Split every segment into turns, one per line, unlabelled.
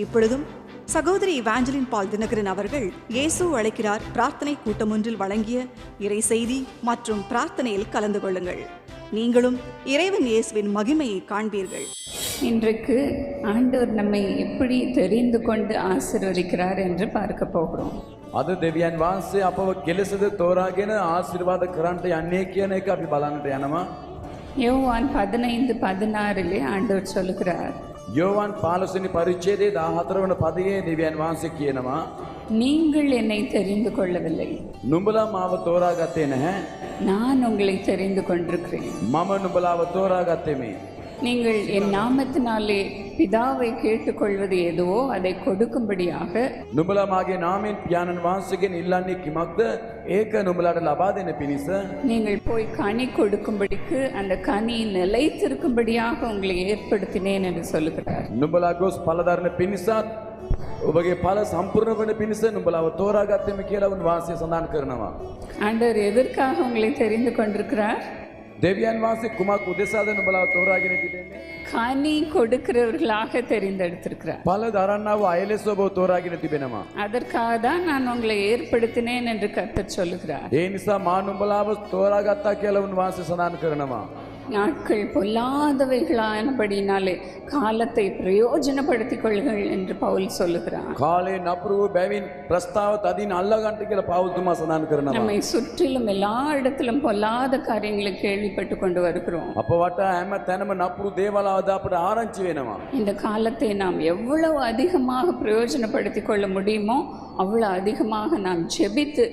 இப்பொழுதும் சகோதரி இவாஞ்சலின் பால் தினகரன் அவர்கள் இயேசு அழைக்கிறார் பிரார்த்தனை கூட்டமொன்றில் வழங்கிய இறை செய்தி மற்றும் பிரார்த்தனையில் கலந்து கொள்ளுங்கள். நீங்களும் இறைவன் இயேசுவின் மகிமையை காண்பீர்கள்.
இன்றைக்கு ஆண்டவர் நம்மை எப்படி தெரிந்து கொண்டு ஆசீர்வதிக்கிறார் என்று பார்க்க போகிறோம்.
අද දෙවියන් වහන්සේ අපව කෙලෙසද තෝරාගෙන ආශිර්වාද කරන්නට යන්නේ කියන එක අපි බලන්නට යනවා.
யோவான் 15:16 ஆண்டவர் சொல்லுகிறார்,
யோவான் 15 වෙනි පරිච්ඡේදයේ 14 වන පදයේ දෙවියන් වහන්සේ කියනවා,
நீங்கள் என்னை தெரிந்து கொள்ளவில்லை,
නුඹලා මාව තෝරාගත්තේ නැහැ,
நான் உங்களை தெரிந்து கொண்டிருக்கிறேன்.
මම නුඹලාව තෝරාගත්තෙමි.
நீங்கள் என் நாமத்தினாலே பிதாவை கேட்டுக்கொள்வது எதுவோ அதை கொடுக்கும்படியாக
නුඹලා මාගේ නාමයෙන් පියාණන් වහන්සේගෙන් ඉල්ලන්නේ කිමක්ද? ඒක නුඹලාට ලබා දෙන පිණිස
நீங்கள் போய் கனி கொடுக்கும்படிக்கு அந்த கனி நிலைத்திருக்கும்படியாக உங்களை ஏற்படுத்தினேன் என்று சொல்லுகிறார்.
නුඹලා ගොස් පළදරන පිණිසත් ඔබගේ ඵල සම්පූර්ණ වෙන පිණිස නුඹලාව තෝරාගත්තෙමි කියලා උන්වහන්සේ සඳහන් කරනවා.
ஆண்டவர் எதற்காக உங்களை தெரிந்து கொண்டிருக்கிறார்?
දෙවියන් වහන්සේ කුමක් උදෙසාද නුඹලාව තෝරාගෙන තිබෙන්නේ?
கனி கொடுக்கிறவர்களாக தெரிந்தெடுத்திருக்கிறார்.
ඵල දරන්නව අයලෙස ඔබ තෝරාගෙන තිබෙනවා.
அதற்காக தான் நான் உங்களை ஏற்படுத்தினேன் என்று கர்த்தர் சொல்லுகிறார்.
ඒ නිසා මා නුඹලාව තෝරාගත්තා කියලා උන්වහන්සේ සඳහන් කරනවා.
நாட்கள் பொல்லாதவைகளானபடினாலே காலத்தை பிரயோஜனப்படுத்திக் கொள்ளுங்கள் என்று பவுல் சொல்லுகிறார்.
කාලේ නපුරු බැවින් ප්‍රස්තාව තදින් අල්ලා ගන්නට කියලා පෞල්තුමා සඳහන් කරනවා.
நம்மை சுற்றிலும் எல்லா இடத்திலும் பொல்லாத காரியங்களை கேள்விப்பட்டு கொண்டு வருகிறோம்.
අප වටා හැම තැනම නපුරු දේවල් ආවද අපට ආරංචි වෙනවා.
இந்த காலத்தை நாம் எவ்வளவு அதிகமாக பிரயோஜனப்படுத்திக் கொள்ள முடியுமோ அவ்வளவு அதிகமாக நாம் ஜெபித்து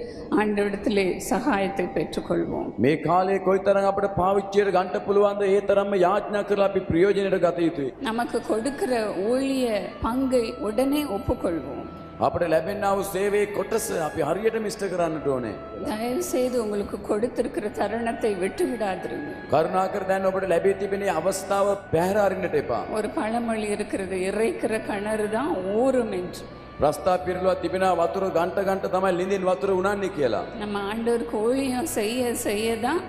ஆண்டவரிடத்திலே சகாயத்தை பெற்றுக்கொள்வோம்.
මේ කාලේ කොයිතරම් අපිට පාවිච්චියට ගන්න පුළුවන්ද ඒ තරම්ම යාඥා කරලා අපි ප්‍රයෝජනෙට ගත යුතුයි.
நமக்கு கொடுக்கிற ஊழிய பங்கை உடனே ஒப்புக்கொள்வோம்.
අපිට ලැබෙනා වූ සේවයේ කොටස අපි හරියටම ඉෂ්ට කරන්නට ඕනේ.
தயவு செய்து உங்களுக்கு கொடுத்திருக்கிற தருணத்தை விட்டு விடாதிருங்க.
කරුණාකර දැන් ඔබට ලැබී තිබෙන අවස්ථාව පැහැර අරින්නට එපා.
ஒரு பழமொழி இருக்கிறது, இறைக்கிற கிணறு தான் ஊறும் என்று.
ප්‍රස්තාව පිරලුවා තිබෙනා වතුර ගන්ට ගන්ට තමයි ලිඳින් වතුර උනන්නේ කියලා.
நம்ம ஆண்டவருக்கு ஊழியம் செய்ய செய்ய தான்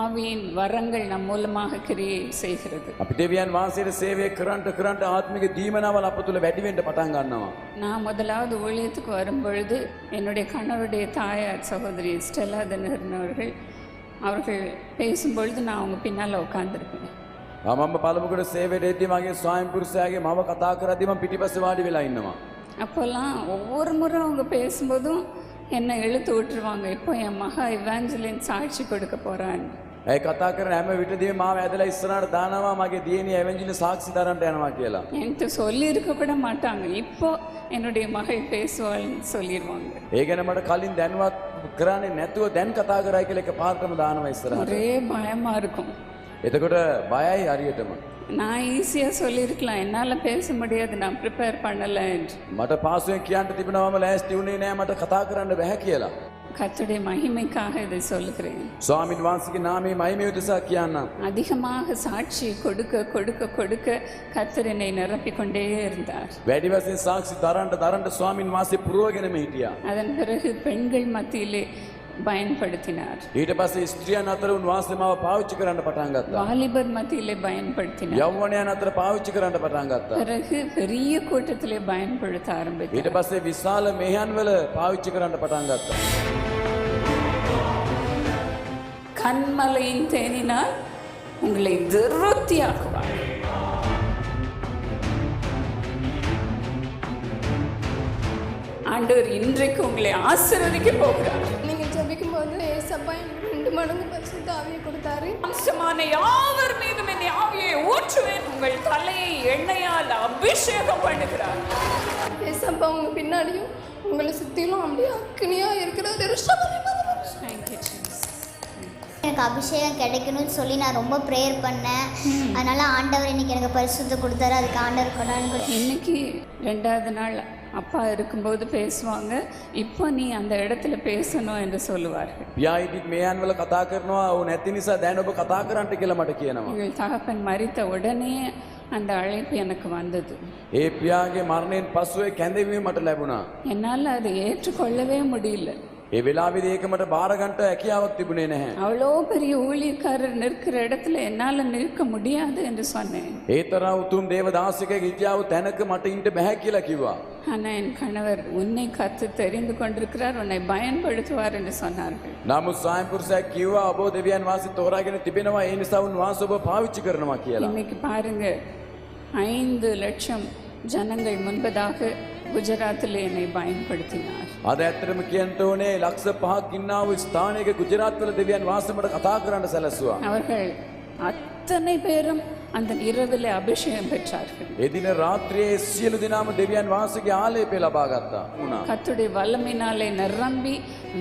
ஆவியின் வரங்கள் நம் மூலமாக கிரியை செய்கிறது.
අපි දෙවියන් වහන්සේට සේවය කරන්ට කරන්ට ආත්මික දීමනාවල් අප තුළ වැඩි වෙන්න පටන් ගන්නවා.
நான் முதலாவது ஊழியத்துக்கு வரும்பொழுது என்னுடைய கணவருடைய தாயார் சகோதரி ஸ்டெல்லா தினகரன் அவர்கள் பேசும்பொழுது நான் அவங்க பின்னால் உட்கார்ந்துருப்பேன்.
මම පළමුකට සේවයට එද්දී මගේ ස්වාමි පුරුෂයාගේ මම කතා කරද්දී මම පිටිපස්සේ වාඩි වෙලා ඉන්නවා.
அப்போல்லாம் ஒவ்வொரு முறை அவங்க பேசும்போதும் என்னை இழுத்து விட்டுருவாங்க. இப்போ என் மகா இவாஞ்சலின் சாட்சி கொடுக்க போறான்னு.
ඒ කතා කරන හැම විටදීම මාව ඇදලා ඉස්සරහට දානවා මගේ දියණිය එවැන්ජිලි சாட்சி දරන්න යනවා කියලා.
என்கிட்ட சொல்லி இருக்க கூட மாட்டாங்க, இப்போ என்னுடைய மகள் பேசுவாள்னு சொல்லிடுவாங்க.
ඒ ගැන මට කලින් දැනුවත් කරන්නේ නැතුව දැන් කතා කරයි කියලා එක පාරටම දානවා ඉස්සරහට.
ஒரே பயமா இருக்கும்.
එතකොට බයයි හරියටම.
நான் ஈஸியாக சொல்லியிருக்கலாம், என்னால் பேச முடியாது, நான் ப்ரிப்பேர் பண்ணலை என்று.
මට පාසුවෙන් කියන්න තිබෙනවම ලෑස්ති වුණේ නෑ මට කතා කරන්න බැහැ කියලා.
கர்த்தருடைய மகிமைக்காக இதை சொல்லுகிறேன்.
ස්වාමීන් වහන්සේගේ නාමයේ මහිමය උදෙසා කියන්නම්.
அதிகமாக சாட்சி கொடுக்க கொடுக்க கொடுக்க கர்த்தர் என்னை நிரப்பிக்கொண்டே இருந்தார்.
වැඩි වශයෙන් සාක්ෂි දරන්න ස්වාමීන් වහන්සේ පුරවගෙනම හිටියා.
அதன் பிறகு பெண்கள் மத்தியிலே பயன்படுத்தினார்.
ඊට පස්සේ ස්ත්‍රියන් අතර උන්වහන්සේ මාව පාවිච්චි කරන්න පටන් ගත්තා.
வாலிபர் மத்தியிலே பயன்படுத்தினார்.
යෞවනයන් අතර පාවිච්චි කරන්න පටන් ගත්තා.
பிறகு பெரிய கூட்டத்திலே பயன்படுத்த
ඊට
ஆரம்பித்தார்.
පස්සේ විශාල මෙහෙයන් වල පාවිච්චි කරන්න පටන් ගත්තා.
கண்மலையின் தேனினால் உங்களை திருப்தியாக்குவார். ஆண்டவர் இன்றைக்கு உங்களை ஆசீர்வதிக்க போகிறார்.
நீங்கள் ஜெபிக்கும் போது ஏசப்பா எனக்கு 2 மடங்கு பரிசுத்த ஆவியை கொடுத்தாரு.
அம்சமான யாவர் மீதும் என் ஆவியை ஊற்றுவேன், உங்கள் தலையை எண்ணெயால் அபிஷேகம் பண்ணுகிறார்.
ஏசப்பா உங்க பின்னாடியும் உங்களை சுத்திலும் அப்படியே அக்னியா இருக்கிறாரு.
எனக்கு அபிஷேகம் கிடைக்கணும்னு சொல்லி நான் ரொம்ப ப்ரேயர் பண்ணேன். அதனால ஆண்டவர் இன்னைக்கு எனக்கு பரிசுத்த கொடுத்தாரு. அதுக்கு ஆண்டவர் கொண்டாந்து
இன்னைக்கு 2வது நாள் அப்பா இருக்கும்போது பேசுவாங்க, இப்போ நீ அந்த இடத்துல பேசணும் என்று சொல்லுவார்கள்.
පියායිටි මෙයන් වල කතා කරනවා ඕ නැති නිසා දැන් ඔබ කතා කරන්නට කියලා මට කියනවා.
எங்கள் தகப்பன் மரித்த உடனே அந்த அழைப்பு எனக்கு வந்தது.
ඒ පියාගේ මරණයෙන් පසුවේ කැඳවීම මට ලැබුණා.
என்னால் அதை ஏற்றுக்கொள்ளவே முடியல.
ඒ වෙලාවේදී ඒක මට බාර ගන්නට හැකියාවක් තිබුණේ නැහැ.
அவ்வளோ பெரிய ஊழியக்காரர் நிற்கிற இடத்துல என்னால் நிற்க முடியாது என்று சொன்னேன்.
ඒ තරම් උතුම් දේවදාසිකයෙක් හිටියාව තැනක මට ඉන්න බෑ කියලා කිව්වා.
ஆனால் என் கணவர் உன்னை கத்து தெரிந்து கொண்டிருக்கிறார், உன்னை பயன்படுத்துவார் என்று சொன்னார்கள்.
නමුත් ස්වාමීන් වහන්සේ කිව්වා ඔබ දෙවියන් වහන්සේ තෝරාගෙන තිබෙනවා ඒ නිසා උන්වහන්සේ ඔබ පාවිච්චි කරනවා කියලා.
இன்னைக்கு பாருங்க 5 லட்சம் ஜனங்கள் முன்பதாக குஜராத்தில் என்னை பயன்படுத்தினார்.
අද ඇත්තටම කියන්න ඕනේ ලක්ෂ 5ක් ඉන්නා වූ ස්ථානයක ගුජරාත් වල දෙවියන් වහන්සේ මට කතා කරන්න සැලසුවා.
அவர்கள் அத்தனை பேரும் அந்த இரவில் அபிஷேகம் பெற்றார்கள்.
එදින රාත්‍රියේ සියලු දෙනාම දෙවියන් වහන්සේගේ ආලේපය ලබා ගත්තා වුණා.
கர்த்தருடைய வல்லமையினாலே நிரம்பி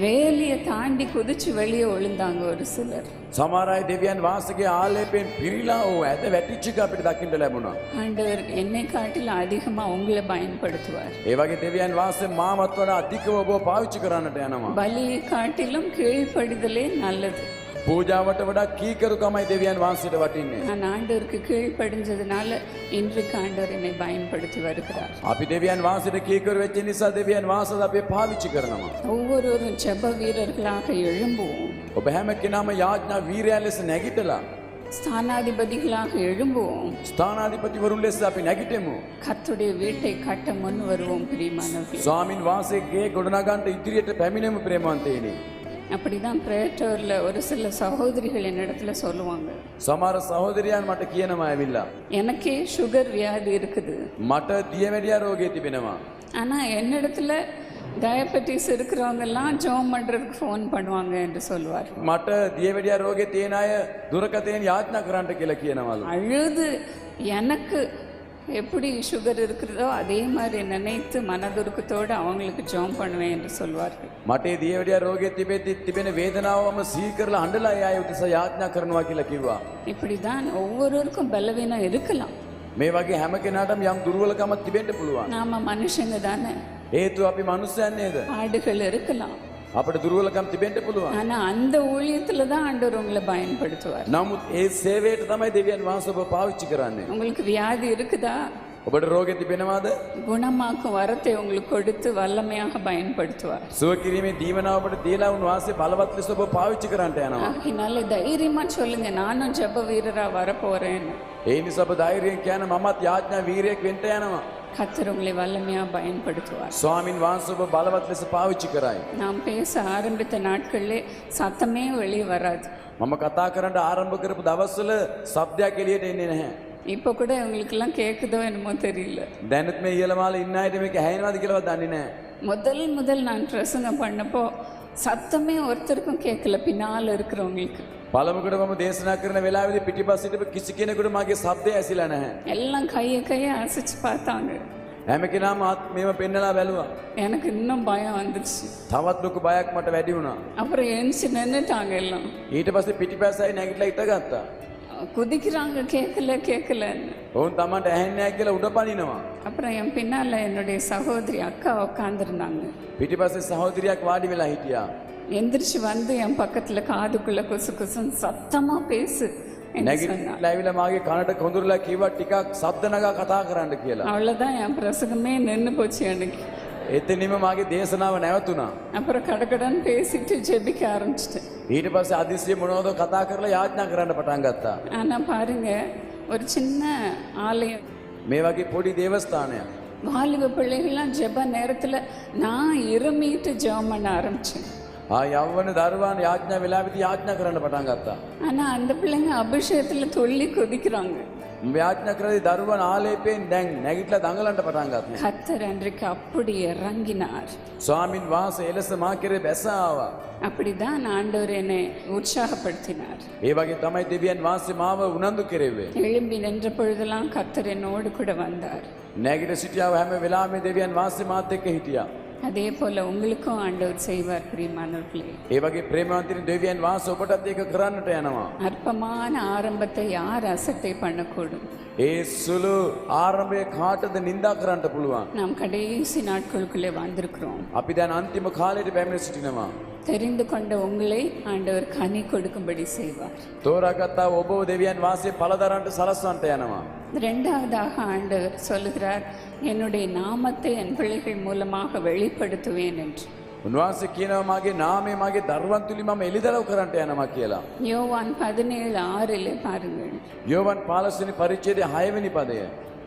வேலியை தாண்டி குதிச்சு வெளியே விழுந்தாங்க ஒரு சிலர்.
සමහර අය දෙවියන් වහන්සේගේ ආලේපයෙන් පිරීලා ඕ ඇද වැටිච්ච එක අපිට දකින්න ලැබුණා.
ஆண்டவர் என்னை காட்டிலும் அதிகமா உங்களை பயன்படுத்துவார்.
ඒ වගේ දෙවියන් වහන්සේ මාවත් වඩා අධිකව ඔබ පාවිච්චි කරන්නට යනවා.
பலியை காட்டிலும் கீழ்ப்படிதலே நல்லது.
පූජාවට වඩා කීකරුකමයි දෙවියන් වහන්සේට වටින්නේ.
நான் ஆண்டவருக்கு கீழ்ப்படிஞ்சதுனால இன்றைக்கு ஆண்டவர் என்னை பயன்படுத்தி வருகிறார்.
අපි දෙවියන් වහන්සේට කීකරු වෙච්ච නිසා දෙවියන් වහන්සේ අපි පාවිච්චි කරනවා.
ஒவ்வொருவரும் ஜெப வீரர்களாக எழும்புவோம்.
ඔබ හැම කෙනාම යාඥා වීරයා ලෙස නැගිටලා
ஸ்தானாதிபதிகளாக எழும்புவோம்.
ස්ථානාධිපතිවරුන් ලෙස අපි නැගිටෙමු.
கர்த்தருடைய வீட்டை கட்ட முன் வருவோம் பிரியமானவர்களே.
ස්වාමින් වහන්සේගේ ගොඩනගාන්ට ඉදිරියට පැමිණෙමු ප්‍රේමවන්තයනි.
அப்படிதான் பிரேட்டோரில் ஒரு சில சகோதரிகள் என்னிடத்துல சொல்லுவாங்க,
සමහර සහෝදරයන් මට කියනවා ඇවිල්ලා
எனக்கே சுகர் வியாதி இருக்குது,
මට දියවැඩියා රෝගය තිබෙනවා.
ஆனால் என்னிடத்துல டயபெட்டிஸ் இருக்கிறவங்க எல்லாம் ஜோம் பண்ணுறதுக்கு ஃபோன் பண்ணுவாங்க என்று சொல்லுவார்.
මට දියවැඩියා රෝගේ තියෙන අය දුරකථනයෙන් යාඥා කරන්නට කියලා කියනවලු.
அழுது எனக்கு எப்படி சுகர் இருக்கிறதோ அதே மாதிரி நினைத்து மனதுருக்கத்தோடு அவங்களுக்கு ஜோம் பண்ணுவேன் என்று சொல்வார்கள்.
මට ඒ දියවැඩියා රෝගේ තිබෙන වේදනාවම සිහි කරලා අඬලා ඒ අය උදෙසා යාඥා කරනවා කියලා කිව්වා.
இப்படி தான் ஒவ்வொருவருக்கும் பலவீனம் இருக்கலாம்.
මේ වගේ හැම කෙනාටම යම් දුර්වලකමක් තිබෙන්න පුළුවන්.
நாம மனுஷங்க தானே,
හේතුව අපි මනුස්සයන් නේද?
ஆடுகள் இருக்கலாம்.
අපිට දුර්වලකම් තිබෙන්න පුළුවන්.
ஆனா அந்த ஊழியத்துல தான் ஆண்டவர் உங்களை பயன்படுத்துவார்.
නමුත් ඒ සේවයට තමයි දෙවියන් වහන්සේ ඔබ පාවිච්චි කරන්නේ.
உங்களுக்கு வியாதி இருக்குதா?
ඔබට රෝගේ තිබෙනවද?
குணமாக்கும் வரத்தை உங்களுக்கு கொடுத்து வல்லமையாக பயன்படுத்துவார்.
සුව කිරීමේ දීවනාව ඔබට දීලා උන්වහන්සේ බලවත් ලෙස ඔබ පාවිච්චි කරන්නට යනවා.
ஆகினால தைரியமா சொல்லுங்க, நானும் ஜெப வீரரா வரப்போறேன்னு.
ඒ නිසා ඔබ ධෛර්යයෙන් කියන මමත් යාඥා වීරයෙක් වෙන්න යනවා.
கர்த்தர் உங்களை வல்லமையா பயன்படுத்துவார்.
ස්වාමින් වහන්සේ ඔබ බලවත් ලෙස පාවිච්චි කරයි.
நாம் பேச ஆரம்பித்த நாட்களிலே சத்தமே வெளியே வராது.
මම කතා කරන්න ආරම්භ කරපු දවස්වල ශබ්දයක් එළියට එන්නේ නැහැ.
இப்போ கூட உங்களுக்கெல்லாம் கேட்குதோ என்னமோ தெரியல.
දැනුත් මේ ඉහළමාල ඉන්න අයට මේක ඇහෙනවද කියලාවත් දන්නේ නැහැ.
முதல் நான் பிரசங்கம் பண்ணப்போ சத்தமே ஒருத்தருக்கும் கேட்கல, பின்னால் இருக்கிறவங்களுக்கு.
පළමුකට මම දේශනා කරන වෙලාවේදී පිටිපස්ස හිටපු කිසි කෙනෙකුට මගේ ශබ්දය ඇසිලා නැහැ.
எல்லாம் கையை அசைச்சு பார்த்தாங்க.
හැම කෙනාම මේව පෙන්නලා බැලුවා.
எனக்கு இன்னும் பயம் வந்துச்சு.
තවත් ලොකු බයක් මට වැඩි වුණා.
அப்புறம் எழுந்து நின்றுட்டாங்க எல்லாம்.
ඊට පස්සේ පිටිපස්සයි නැගිටලා හිටගත්තා.
குதிக்கிறாங்க, கேட்கலன்னு.
ඔවුන් Tamanට ඇහෙන්නේ නැහැ කියලා උඩ පනිනවා.
அப்புறம் என் பின்னால என்னுடைய சகோதரி அக்கா உட்காந்துருந்தாங்க.
පිටිපස්සේ සහෝදරියක් වාඩි වෙලා හිටියා.
எந்திரிச்சு வந்து என் பக்கத்துல காதுக்குள்ள குசு குசுன்னு சத்தமா பேசு என்று சொன்னாங்க.
නැගිටලා ඇවිල්ලා මාගේ කනට කොඳුරලා කිව්වා ටිකක් ශබ්ද නගා කතා කරන්න කියලා.
அவ்வளோதான், என் பிரசங்கமே நின்று போச்சு எனக்கு.
එතනින්ම මාගේ දේශනාව නැවතුණා.
அப்புறம் கடகடன்னு பேசிட்டு ஜெபிக்க ஆரம்பிச்சிட்டேன்.
ඊට පස්සේ අදිසිය මොනවද කතා කරලා යාඥා කරන්න පටන් ගත්තා.
ஆனா பாருங்க, ஒரு சின்ன ஆலயம்,
මේ වගේ පොඩි දේවස්ථානයක්.
வாலிப பிள்ளைகள்லாம் ஜெப நேரத்துல நான் இருமிட்டு ஜெபம் பண்ண ஆரம்பிச்சேன்.
යවවන දරුවන් යාඥා වෙලාවෙදී යාඥා කරන්න පටන් ගත්තා.
ஆனா அந்த பிள்ளைங்க அபிஷேகத்துல துள்ளி குதிக்கிறாங்க.
යාඥා කරලා දරුවන් ආලේපයෙන් දැන් නැගිටලා දඟලන්න පටන් ගත්තා.
கர்த்தர் அன்றைக்கு அப்படி இறங்கினார்.
ස්වාමින් වහන්සේ එලෙස මා කෙරේ බැස ආවා.
அப்படிதான் ஆண்டவர் என்னை உற்சாகப்படுத்தினார்.
ඒ වගේ තමයි දෙවියන් වහන්සේ මාව උනන්දු කෙරෙව්වේ.
எழும்பி நின்ற பொழுதெல்லாம் கர்த்தர் என்னோடு கூட வந்தார்.
නැගිට සිටියාව හැම වෙලාවෙම දෙවියන් වහන්සේ මාත් එක්ක හිටියා.
அதே போல உங்களுக்கும் ஆண்டவர் செய்வார் பிரியமானவர்களே.
ඒ වගේ ප්‍රේමවන්තින් දෙවියන් වහන්සේ ඔබටත් ඒක කරන්නට යනවා.
அற்பமான ஆரம்பத்தை யார் அசட்டை பண்ணக்கூடும்?
ඒ සුළු ආරම්භයේ කාටද නිඳා කරන්නට පුළුවන්.
நாம் கடைசி நாட்களுக்குள்ளே வந்திருக்கிறோம்.
අපි දැන් අන්තිම කාලයට පැමිණ සිටිනවා.
தெரிந்து கொண்ட உங்களை ஆண்டவர் கனி கொடுக்கும்படி செய்வார்.
තෝරාගත්තා ඔබ දෙවියන් වහන්සේ පළදරන්ට සලස්වන්නට යනවා.
இரண்டாவதாக ஆண்டவர் சொல்லுகிறார், என்னுடைய நாமத்தை என் பிள்ளைகள் மூலமாக வெளிப்படுத்துவேன் என்று.
උන්වහන්සේ කියනවා මාගේ නාමය මාගේ දරුවන් තුලින් මම එළිදරව් කරන්නට යනවා කියලා.
யோவான் 17:6 பாருங்கள்.
யோவான் 15 වෙනි පරිච්ඡේදයේ 6 වෙනි පදය.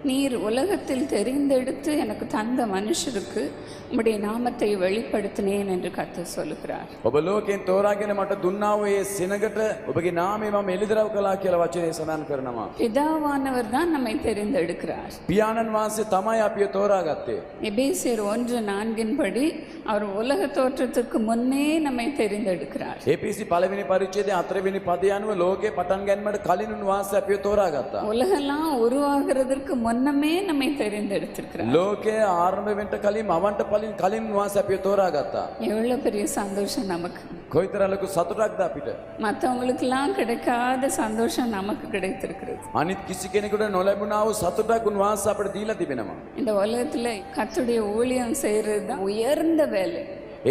நீர் உலகத்தில் தெரிந்தெடுத்து எனக்கு தந்த மனுஷருக்கு உம்முடைய நாமத்தை வெளிப்படுத்தினேன் என்று கர்த்தர் சொல்லுகிறார்.
ඔබ ලෝකයෙන් තෝරාගෙන මට දුන්නා වූ ඒ සිනකට ඔබගේ නාමය මම එළිදරව් කළා කියලා වචනේ සඳහන් කරනවා.
பிதாவானவர் தான் நம்மை தெரிந்தெடுக்கிறார்.
පියාණන් වහන්සේ තමයි අපිව තෝරාගත්තේ.
எபேசியர் 1:4 படி அவர் உலக தோற்றத்துக்கு முன்னே நம்மை தெரிந்தெடுக்கிறார்.
ඒපීසි පළවෙනි පරිච්ඡේදයේ 4 වෙනි පදය අනුව ලෝකේ පටන් ගැනීමට කලින් උන්වහන්සේ අපිව තෝරාගත්තා.
உலகெல்லாம் உருவாகிறதற்கு முன்னமே நம்மை தெரிந்தெடுத்திருக்கிறார்.
ලෝකයේ ආරම්භ වෙන්න කලින් මවන්ට කලින් උන්වහන්සේ අපිව තෝරාගත්තා.
எவ்வளவு பெரிய சந்தோஷம் நமக்கு.
කොයිතරම් ලොකු සතුටක්ද අපිට.
மற்றவங்களுக்கெல்லாம் கிடைக்காத சந்தோஷம் நமக்கு கிடைத்திருக்கிறது.
අනිත් කිසි කෙනෙකුට නොලැබුණා වූ සතුටක් උන්වහන්සේ අපිට දීලා තිබෙනවා.
இந்த உலகத்துல கர்த்தருடைய ஊழியம் செய்யறது தான் உயர்ந்த வேலை.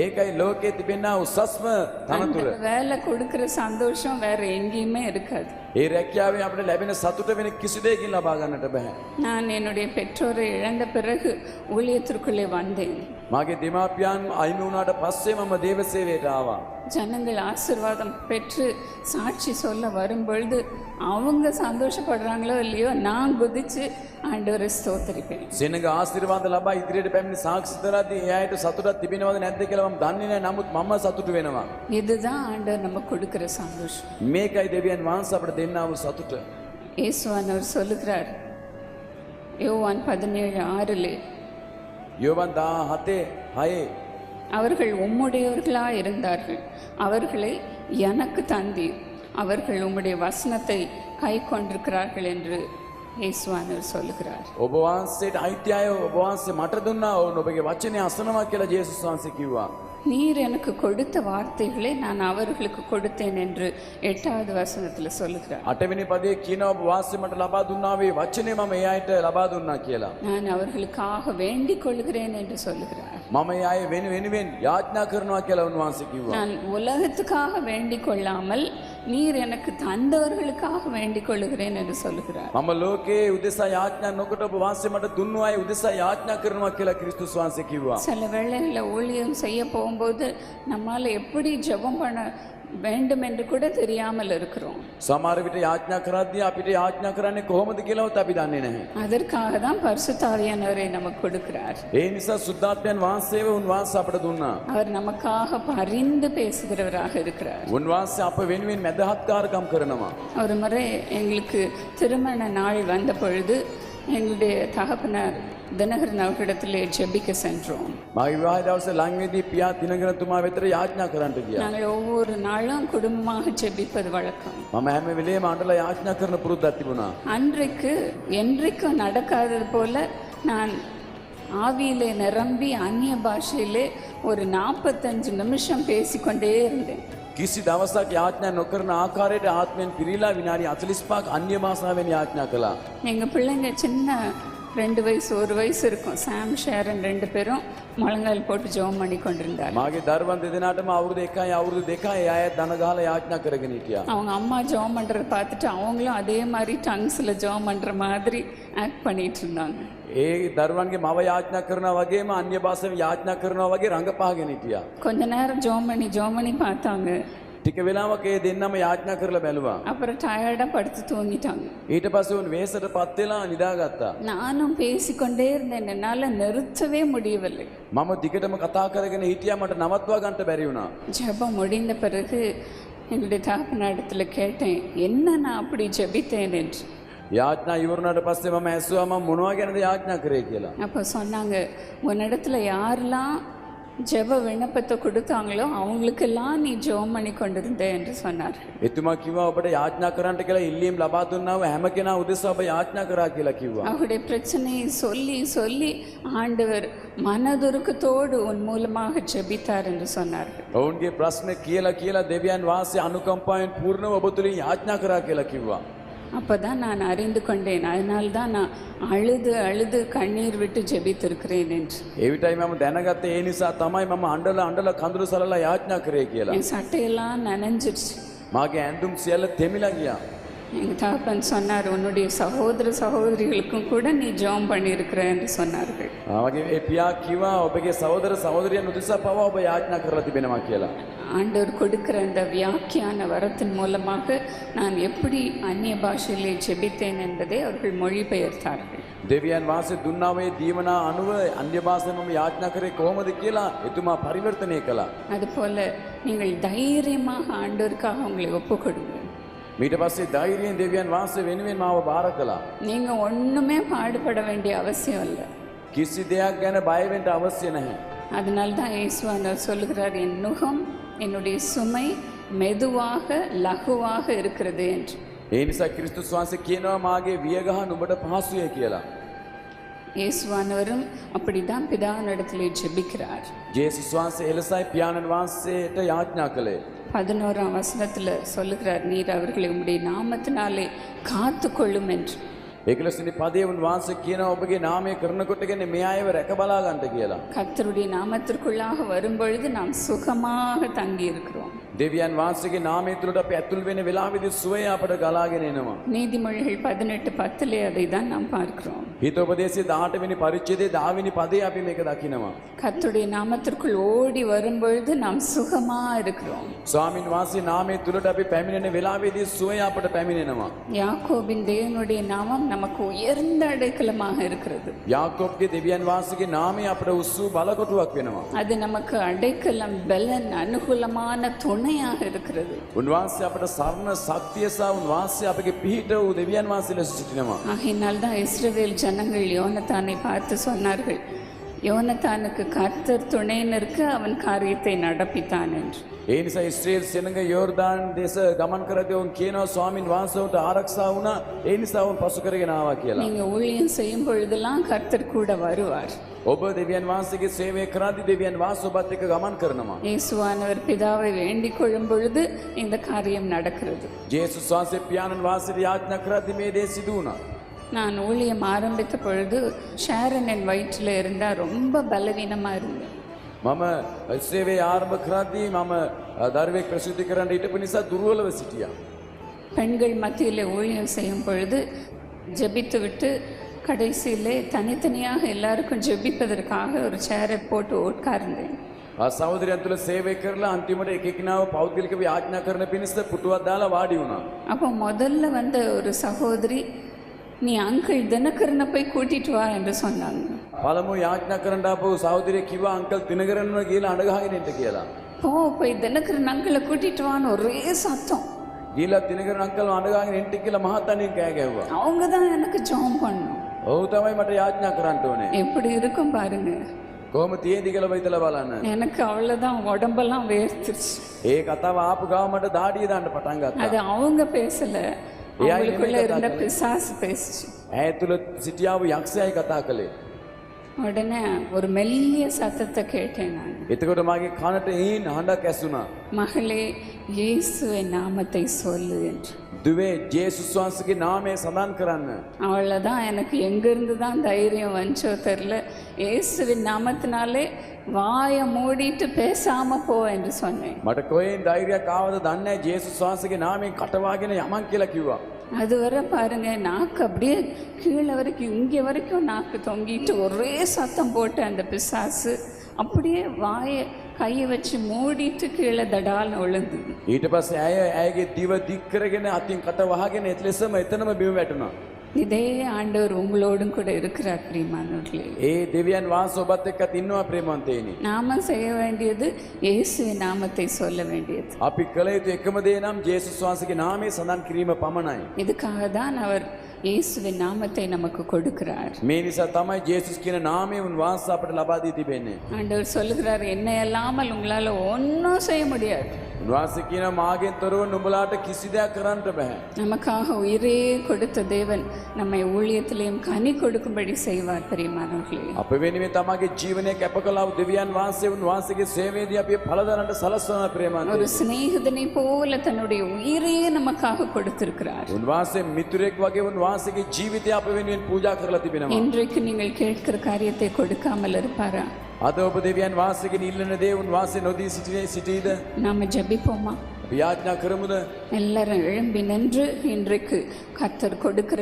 ඒකයි ලෝකයේ තිබෙනා උසස්ම තනතුර.
அந்த வேலை கொடுக்கிற சந்தோஷம் வேற எங்கேயுமே இருக்காது.
ඒ රැකියාවෙන් අපිට ලැබෙන සතුට වෙන කිසි දෙයකින් ලබා ගන්නට බෑ.
நான் என்னுடைய பெற்றோரை இழந்த பிறகு ஊழியத்திற்குள்ளே வந்தேன்.
මාගේ දෙමාපියන් අයිමි වුණාට පස්සේ මම දේව සේවයට ආවා.
ஜனங்கள் ஆசீர்வாதம் பெற்று சாட்சி சொல்ல வரும்பொழுது அவங்க சந்தோஷப்படுறாங்களோ இல்லையோ நான் குதிச்சு ஆண்டவரை ஸ்தோத்திரிப்பேன்.
සෙනඟ ආශිර්වාද ලබා ඉදිරියට පැමිණි සාක්ෂි දරද්දී ඒ අයට සතුටක් තිබෙනවද නැද්ද කියලා මම දන්නේ නැහැ. නමුත් මම සතුටු වෙනවා.
இதுதான் ஆண்டவர் நமக்கு கொடுக்கிற சந்தோஷம்.
මේකයි දෙවියන් වහන්සේ අපිට දෙන්නා වූ සතුට.
இயேசுவானவர் சொல்லுகிறார் யோவான் 17:6
யோவான் 17:6
அவர்கள் உம்முடையவர்களாய் இருந்தார்கள், அவர்களை எனக்கு தந்தீர், அவர்கள் உம்முடைய வசனத்தை கை கொண்டிருக்கிறார்கள் என்று இயேசுவானவர் சொல்லுகிறார்.
ඔබ වහන්සේට අයිති අය ඔබ වහන්සේ මට දුන්නා. ඔවුන් ඔබගේ වචනේ අසනවා කියලා ජේසුස් වහන්සේ කිව්වා.
நீர் எனக்கு கொடுத்த வார்த்தைகளை நான் அவர்களுக்கு கொடுத்தேன் என்று 8வது வசனத்தில் சொல்லுகிறார்.
8 වෙනි පදයේ කියනවා ඔබ වහන්සේ මට ලබා දුන්නා වේ වචනේ මම ඒ අයට ලබා දුන්නා කියලා.
நான் அவர்களுக்காக வேண்டிக் கொள்கிறேன் என்று சொல்லுகிறார்.
මම ඒ අය වෙනුවෙන් යාඥා කරනවා කියලා උන්වහන්සේ කිව්වා.
நான் உலகத்துக்காக வேண்டிக் கொள்ளாமல் நீர் எனக்கு தந்தவர்களுக்காக வேண்டிக் கொள்கிறேன் என்று சொல்லுகிறார்.
මම ලෝකයේ උදෙසා යාඥා නොකොට ඔබ වහන්සේ මට දුන්නු අය උදෙසා යාඥා කරනවා කියලා ක්‍රිස්තුස් වහන්සේ කිව්වා.
சில வேளைகளில் ஊழியம் செய்ய போகும்போது நம்மால் எப்படி ஜெபம் பண்ண வேண்டும் என்று கூட தெரியாமல் இருக்கிறோம்.
සමහර විට යාඥා කරද්දී අපිට යාඥා කරන්නේ කොහොමද කියලාවත් අපි දන්නේ නැහැ.
அதற்காக தான் பரிசுத்த ஆவியானவரை நமக்கு கொடுக்கிறார்.
ඒ නිසා සුද්ධාත්මයන් වහන්සේව උන්වහන්සේ අපට දුන්නා.
அவர் நமக்காக பரிந்து பேசுகிறவராக இருக்கிறார்.
උන්වහන්සේ අප වෙනුවෙන් මැදහත්කාරකම් කරනවා.
ஒரு முறை எங்களுக்கு திருமண நாள் வந்த பொழுது எங்களுடைய தகப்பனார் தினகரன் அவர்களிடத்திலே ஜெபிக்க சென்றோம்.
මාගේ විවාහ දවසේ ලංවේදී පියා දිනකරතුමා වෙතට යාඥා කරන්නට ගියා.
நாங்கள் ஒவ்வொரு நாளும் குடும்பமாக ஜெபிப்பது வழக்கம்.
මම හැම වෙලේම අඬලා යාඥා කරන පුරුද්දක් තිබුණා.
அன்றைக்கு என்றைக்கும் நடக்காதது போல நான் ஆவியிலே நிரம்பி அந்நிய பாஷையிலே ஒரு 45 நிமிஷம் பேசிக்கொண்டே இருந்தேன்.
කිසි දවසක් යාඥා නොකරන ආකාරයට ආත්මයෙන් පිරීලා විනාඩි 45ක් අන්‍ය භාෂාවෙන් යාඥා කළා.
எங்கள் பிள்ளைங்க சின்ன 2 வயசு 1 வயசு இருக்கும். சாம் ஷேரன் 2 பேரும் முழங்கால் போட்டு ஜெபம் பண்ணி கொண்டிருந்தார்.
මාගේ දරුවන් දෙදෙනාටම අවුරුදු 1යි අවුරුදු 2යි ඒ අය දන ගහලා යාඥා කරගෙන හිටියා.
அவங்க அம்மா ஜெபம் பண்ணுறத பார்த்துட்டு அவங்களும் அதே மாதிரி டங்ஸில் ஜெபம் பண்ணுற மாதிரி ஆக்ட் பண்ணிட்டு இருந்தாங்க.
ඒ දරුවන්ගේ මව යාඥා කරනවා වගේම අන්‍ය භාෂාවෙන් යාඥා කරනවා වගේ රඟපාගෙන හිටියා.
கொஞ்ச நேரம் ஜெபம் பண்ணி பார்த்தாங்க.
ටික වෙලාවක් ඒ දෙන්නම යාඥා කරලා බැලුවා.
அப்புறம் டயர்டாக படுத்து தூங்கிட்டாங்க.
ඊට පස්සේ උන් වෙහෙසටපත් වෙලා නිදාගත්තා.
நானும் பேசிக்கொண்டே இருந்தேன், என்னால் நிறுத்தவே முடியவில்லை.
මම දිගටම කතා කරගෙන හිටියා මට නවත්වා ගන්නට බැරි වුණා.
ஜெபம் முடிந்த பிறகு எங்களுடைய தகப்பனிடத்தில் கேட்டேன், என்ன நான் அப்படி ஜெபித்தேன் என்று.
යාඥා ඉවරුණාට පස්සේ මම ඇසුවා මම මොනවා ගැනද යාඥා කරේ කියලා.
அப்போ சொன்னாங்க, உன்னிடத்துல யாரெல்லாம் ஜெப விண்ணப்பத்தை கொடுத்தாங்களோ அவங்களுக்கெல்லாம் நீ ஜெபம் பண்ணி கொண்டிருந்த என்று சொன்னார்.
එතුමා කිව්වා ඔබට යාඥා කරන්නට කියලා ඉල්ලීම් ලබා දුන්නා වූ හැම කෙනා උදෙසා ඔබ යාඥා කරා කියලා කිව්වා.
அவருடைய பிரச்சனையை சொல்லி சொல்லி ஆண்டவர் மனதுருக்கத்தோடு உன் மூலமாக ஜெபித்தார் என்று சொன்னார்கள்.
ඔවුන්ගේ ප්‍රශ්න කියලා දෙවියන් වහන්සේ අනුකම්පාවෙන් පූර්ණව ඔබ තුලින් යාඥා කරා කියලා කිව්වා.
அப்போதான் நான் அறிந்து கொண்டேன், அதனால்தான் நான் அழுது அழுது கண்ணீர் விட்டு ஜெபித்திருக்கிறேன் என்று.
ඒ විටයි මම දැනගත්තේ ඒ නිසා තමයි මම අඬලා කඳුළු සලලා යාඥා කරේ කියලා.
என் சட்டையெல்லாம் நனைஞ்சிருச்சு.
මාගේ ඇඳුම් සියල්ල තෙමිලා ගියා.
எங்கள் தகப்பன் சொன்னார், உன்னுடைய சகோதர சகோதரிகளுக்கும் கூட நீ ஜெபம் பண்ணியிருக்கிற என்று சொன்னார்கள்.
වගේ ඒ පියා කිව්වා ඔබගේ සහෝදර සහෝදරියන් උදෙසා පවා ඔබ යාඥා කරලා තිබෙනවා කියලා.
ஆண்டவர் கொடுக்கிற அந்த வியாக்கியான வரத்தின் மூலமாக நான் எப்படி அந்நிய பாஷையிலே ஜெபித்தேன் என்பதை அவர்கள் மொழிபெயர்த்தார்கள்.
දෙවියන් වහන්සේ දුන්නා මේ දීවනා අනුව අන්‍ය භාෂාවෙන් මම යාඥා කරේ කොහොමද කියලා එතුමා පරිවර්තනය කළා.
அதுபோல நீங்கள் தைரியமாக ஆண்டவருக்காக உங்களை ஒப்பு கொடுங்க.
ඊට පස්සේ ධෛර්යයෙන් දෙවියන් වහන්සේ වෙනුවෙන් මාව බාර කළා.
நீங்கள் ஒன்றுமே பாடுபட வேண்டிய அவசியம் இல்லை.
කිසි දෙයක් ගැන බය වෙන්න අවශ්‍ය නැහැ.
அதனால தான் இயேசுவானவர் சொல்லுகிறார், என் நுகம் என்னுடைய சுமை மெதுவாக லகுவாக இருக்கிறது என்று.
ඒ නිසා ක්‍රිස්තුස් වහන්සේ කියනවා මාගේ වියගහ නුඹට පහසුය කියලා.
இயேசுவானவரும் அப்படிதான் பிதாவினிடத்திலே ஜெபிக்கிறார்.
ජේසුස් වහන්සේ එලෙසයි පියාණන් වහන්සේට යාඥා කළේ.
11ஆம் வசனத்தில் சொல்லுகிறார், நீர் அவர்களை உம்முடைய நாமத்தினாலே காத்து கொள்ளும் என்று.
11 පදයේ වහන්සේ කියනවා ඔබගේ නාමය කරනකොටගෙන මේ අයව රැක බලා ගන්නට කියලා.
கர்த்தருடைய நாமத்திற்குள்ளாக வரும்பொழுது நாம் சுகமாக தங்கி இருக்கிறோம்.
දෙවියන් වහන්සේගේ නාමය තුළට අපි ඇතුල් වෙන වෙලාවෙදී සුවය අපට ගලාගෙන එනවා.
நீதிமொழிகள் 18:10 அதை தான் நாம் பார்க்கிறோம்.
හිතෝපදේශයේ 18 වෙනි පරිච්ඡේදයේ 10 වෙනි පදයේ අපි මේක දකිනවා.
கர்த்தருடைய நாமத்திற்குள் ஓடி வரும்பொழுது நாம் சுகமா இருக்கிறோம்.
ස්වාමින් වහන්සේ නාමය තුළට අපි පැමිණෙන වෙලාවෙදී සුවය අපට පැමිණෙනවා.
யாக்கோபின் தேவனுடைய நாமம் நமக்கு உயர்ந்த அடைக்கலமாக இருக்கிறது.
යාකෝබ්ගේ දෙවියන් වහන්සේගේ නාමය අපට උස්සු බලකොටුවක් වෙනවා.
அது நமக்கு அடைக்கலம், பலன், அனுகூலமான துணையாக இருக்கிறது.
උන්වහන්සේ අපට සරණ ශක්තිය සහ උන්වහන්සේ අපගේ පිහිට වූ දෙවියන් වහන්සේ ලෙස සිටිනවා.
ஆகையினால் தான் இஸ்ரவேல் ஜனங்கள் யோனத்தானை பார்த்து சொன்னார்கள், யோனத்தானுக்கு கர்த்தர் துணையினருக்கு அவன் காரியத்தை நடப்பித்தான் என்று.
ඒ නිසා ඉස්රායෙල් සෙනඟ යෝර්දාන් දේශ ගමන් කරද්දී උන් කියනවා ස්වාමින් වහන්සේට ආරක්ෂා වුණා. ඒ නිසා උන් පසු කරගෙන ආවා කියලා.
நீங்க ஊழியம் செய்யும் பொழுதெல்லாம் கர்த்தர் கூட வருவார்.
ඔබ දෙවියන් වහන්සේගේ සේවය කරද්දී දෙවියන් වහන්සේ ඔබත් එක්ක ගමන් කරනවා.
இயேசுவானவர் பிதாவை வேண்டிக் கொள்ளும் பொழுது இந்த காரியம் நடக்கிறது.
ජේසුස් වහන්සේ පියාණන් වහන්සේට යාඥා කරද්දී මේ දේ සිදු වුණා.
நான் ஊழியம் ஆரம்பித்த பொழுது ஷாரன் என் வயிற்றில் இருந்தால் ரொம்ப பலவீனமாக இருந்தேன்.
මම සේවය ආරම්භ කරද්දී මම දරුවෙක් ප්‍රසූති කරන්න හිටපු නිසා දුර්වලව සිටියා.
பெண்கள் மத்தியில் ஊழியம் செய்யும் பொழுது ஜெபித்து விட்டு கடைசியிலே தனித்தனியாக எல்லாருக்கும் ஜெபிப்பதற்காக ஒரு சேரை போட்டு உட்கார்ந்தேன்.
සහෝදරයන් තුළ සේවය කරලා අන්තිමට එකෙක්නාව පෞද්ගලිකව යාඥා කරන පිණිස පුටුවක් දාලා වාඩි වුණා.
அப்போ முதல்ல வந்த ஒரு சகோதரி, நீ அங்கிள் தினகரனை போய் கூட்டிட்டு வா என்று சொன்னாங்க.
පළමු යාඥා කරන්න ආපු සහෝදරිය කිව්වා අංකල් දිනකරන්න ගිහලා අඬ ගහගෙන ඉන්න කියලා.
போய் தினகரன் அங்கிளை கூட்டிட்டு வான்னு ஒரே சத்தம்.
ගිහලා දිනකරන අංකල් අඬ ගහගෙන ඉන්න කියලා මහත්තනින් කෑ ගැහුවා.
அவங்க தான் எனக்கு ஜெபம் பண்ணணும்.
ඔව් තමයි මට යාඥා කරන්න ඕනේ.
எப்படி இருக்கும் பாருங்க.
කොහොම තියෙදි කියලා හිතලා බලන්න.
எனக்கு அவ்வளோதான், உடம்பெல்லாம் வேர்த்துருச்சு.
ඒ කතාව ආපු ගාව මට දාඩිය දාන්න පටන් ගත්තා.
அது அவங்க பேசல, அவங்களுக்குள்ள இருந்த பிசாசு பேசுச்சு.
ඇය තුළ සිටියාව යක්ෂයයි කතා කළේ.
உடனே ஒரு மெல்லிய சத்தத்தை கேட்டேன் நான்.
එතකොට මගේ කනට හීන් හඬක් ඇසුණා.
மகளே, இயேசுவின் நாமத்தை சொல்லு என்று.
දුවේ ජේසුස් වහන්සේගේ නාමය සඳහන් කරන්න.
அவ்வளோதான், எனக்கு எங்கேருந்து தான் தைரியம் வந்துச்சோ தெரில. இயேசுவின் நாமத்தினாலே வாயை மூடிட்டு பேசாம போ என்று சொன்னேன்.
මට කොහෙන් ධෛර්යයක් ආවද දන්නේ නැහැ. ජේසුස් වහන්සේගේ නාමයෙන් කටවාගෙන යමන් කියලා කිව්වා.
அதுவரை பாருங்க, நாக்கு அப்படியே கீழே வரைக்கும் இங்கே வரைக்கும் நாக்கு தொங்கிட்டு ஒரே சத்தம் போட்டு அந்த பிசாசு அப்படியே வாயை கையை வச்சு மூடிட்டு கீழே தடால்னு விழுந்தது.
ඊට පස්සේ ඇයගේ දිව දික් කරගෙන අතින් කට වහගෙන එතලෙසම එතනම බිම වැටුණා.
இதே ஆண்டவர் உங்களோடும் கூட இருக்கிறார் பிரியமானவர்களே.
ඒ දෙවියන් වහන්සේ ඔබත් එක්කත් ඉන්නවා ප්‍රේමවන්තයනි.
நாம செய்ய வேண்டியது இயேசுவின் நாமத்தை சொல்ல வேண்டியது.
අපි කළ යුතු එකම දේ නම් ජේසුස් වහන්සේගේ නාමය සඳහන් කිරීම පමණයි.
இதுக்காக தான் அவர் இயேசுவின் நாமத்தை நமக்கு கொடுக்கிறார்.
මේ නිසා තමයි ජේසුස් කියන නාමය උන්වහන්සේ අපට ලබා දී තිබෙන්නේ.
ஆண்டவர் சொல்லுகிறார், என்னை அல்லாமல் உங்களால் ஒன்றும் செய்ய முடியாது.
උන්වහන්සේ කියන මාගෙන් තොරව නුඹලාට කිසි දෙයක් කරන්නට බෑ.
நமக்காக உயிரே கொடுத்த தேவன் நம்மை ஊழியத்திலேயும் கனி கொடுக்கும்படி செய்வார் பிரியமானவர்களே.
අප වෙනුවෙන් තමගේ ජීවනය කැප කළා වූ දෙවියන් වහන්සේ උන්වහන්සේගේ සේවයේදී අපි පළදරන්නට සලස්වන ප්‍රේමවන්තයනි.
ஒரு சிநேகிதனை போல தன்னுடைய உயிரே நமக்காக கொடுத்திருக்கிறார்.
උන්වහන්සේ මිතුරෙක් වගේ උන්වහන්සේගේ ජීවිතය අප වෙනුවෙන් පූජා කරලා තිබෙනවා.
இன்றைக்கு நீங்கள் கேட்கிற காரியத்தை கொடுக்காமல் இருப்பாரா?
අද ඔබ දෙවියන් වහන්සේගෙන් ඉල්ලන දේ උන්වහන්සේ නොදී සිටීද?
நாம ஜெபிப்போமா?
අපි යාඥා කරමුද?
எல்லாரும் எழும்பி நின்று இன்றைக்கு கர்த்தர் கொடுக்கிற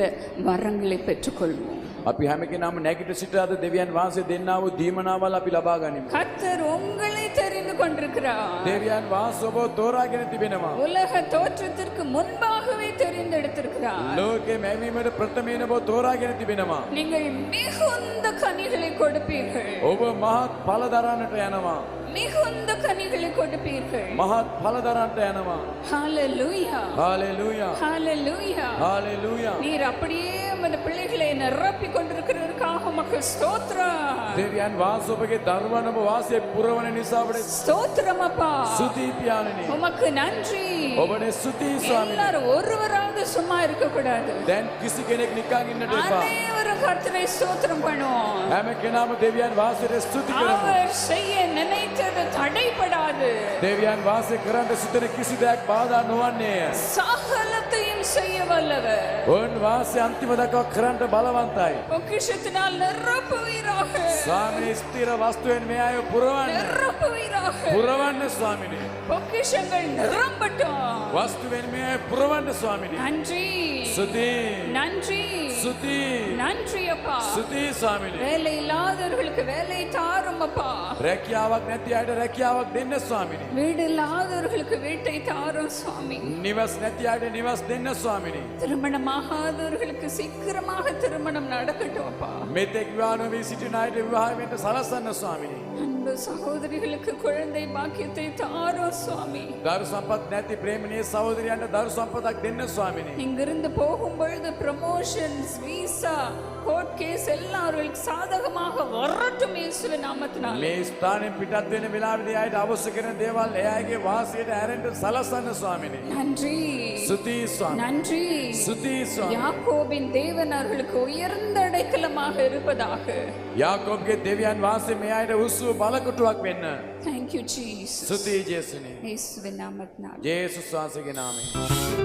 வரங்களை பெற்றுக்கொள்வோம்.
අපි හැම කෙනාම නැගිට සිට අද දෙවියන් වහන්සේ දෙන්නා වූ දීමනාවල් අපි ලබා ගනිමු.
கர்த்தர் உங்களை தெரிந்து கொண்டிருக்கிறார்.
දෙවියන් වහන්සේ ඔබ තෝරාගෙන තිබෙනවා.
உலக தோற்றத்திற்கு முன்பாகவே தெரிந்தெடுத்திருக்கிறார்.
ලෝකේ මැවීමට ප්‍රථමයෙන් ඔබ තෝරාගෙන තිබෙනවා.
நீங்கள் மிகுந்த கனிகளை கொடுப்பீர்கள்.
ඔබ මහත් ඵල දරන්නට යනවා.
மிகுந்த கனிகளை கொடுப்பீர்கள்.
මහත් ඵල දරන්නට යනවා.
ஹalleluya.
හාලෙලූයා.
ஹalleluya.
හාලෙලූයා.
நீர் அப்படியே உமது பிள்ளைகளை நிரப்பி கொண்டிருக்கிறதற்காக உமக்கு ஸ்தோத்திரம்.
දෙවියන් වහන්සේ ඔබගේ දරුවන් ඔබ වාසයේ පුරවන නිසා ඔබට
ஸ்தோத்திரம் அப்பா.
ස්තුති පියාණනි.
உமக்கு நன்றி.
ඔබට ස්තුති ස්වාමීනි.
எல்லாரும் ஒருவராவது சும்மா இருக்க கூடாது.
දැන් කිසි කෙනෙක් නිකන් ඉන්නට එපා.
அனைவரும் கர்த்தரை ஸ்தோத்திரம் பண்ணுவோம்.
හැම කෙනාම දෙවියන් වහන්සේට ස්තුති කරමු.
அவர் செய்ய நினைத்தது தடைபடாது.
දෙවියන් වහන්සේ කරන්න සිතන කිසි දෙයක් බාධා නොවන්නේය.
சகலத்தையும் செய்ய வல்லவர்.
ඔවුන් වහන්සේ අන්තිම දක්වා කරන්න බලවන්තයි.
பொக்கிஷத்தினால் நிரப்புவீராக.
ස්වාමීනි ස්ථිර වස්තුවෙන් මේ අය පුරවන්න.
நிரப்புவீராக.
පුරවන්න ස්වාමීනි.
பொக்கிஷங்கள் நிரம்பட்டும்.
වස්තුවෙන් මේ අය පුරවන්න ස්වාමීනි.
நன்றி.
ස්තුති.
நன்றி.
ස්තුති.
நன்றி அப்பா.
ස්තුති ස්වාමීනි.
வேலை இல்லாதவர்களுக்கு வேலை தாரும் அப்பா.
රැකියාවක් නැති අයට රැකියාවක් දෙන්න ස්වාමීනි.
வீடு இல்லாதவர்களுக்கு வீட்டை தாரும் சுவாமி.
නිවස් නැති අයට නිවස් දෙන්න ස්වාමීනි.
திருமணமாகாதவர்களுக்கு சீக்கிரமாக திருமணம் நடக்கட்டும் அப்பா.
මෙතෙක් විවාහ නොවී සිටින අයට විවාහ වෙන්න සලසන්න ස්වාමීනි.
அன்பு சகோதரிகளுக்கு குழந்தை பாக்கியத்தை தாரும் சுவாமி.
දරු සම්පත් නැති ප්‍රේමණීය සහෝදරයන්ට දරු සම්පතක් දෙන්න ස්වාමීනි.
இங்கிருந்து போகும் பொழுது ப்ரமோஷன்ஸ் விசா கோர்ட் கேஸ் எல்லாம் அவர்களுக்கு சாதகமாக வரட்டும் இயேசுவின் நாமத்தினால.
මේ ස්ථානයෙන් පිටත් වෙන වෙලාවේදී අයට අවශ්‍ය කරන දේවල් එයාගේ වාසියට ඇරෙන්න සලසන්න ස්වාමීනි.
நன்றி.
ස්තුති ස්වාමීනි.
நன்றி.
ස්තුති ස්වාමීනි.
யாக்கோபின் தேவன் அவர்களுக்கு உயர்ந்த அடைக்கலமாக இருப்பதாக.
යාකෝබ්ගේ දෙවියන් වහන්සේ මේ අයට උස්සු බලකොටුවක් වෙන්න.
Thank you Jesus.
ස්තුති ජේසුනි.
இயேசுவின் நாமத்தினால.
ජේසුස් වහන්සේගේ නාමයෙන්.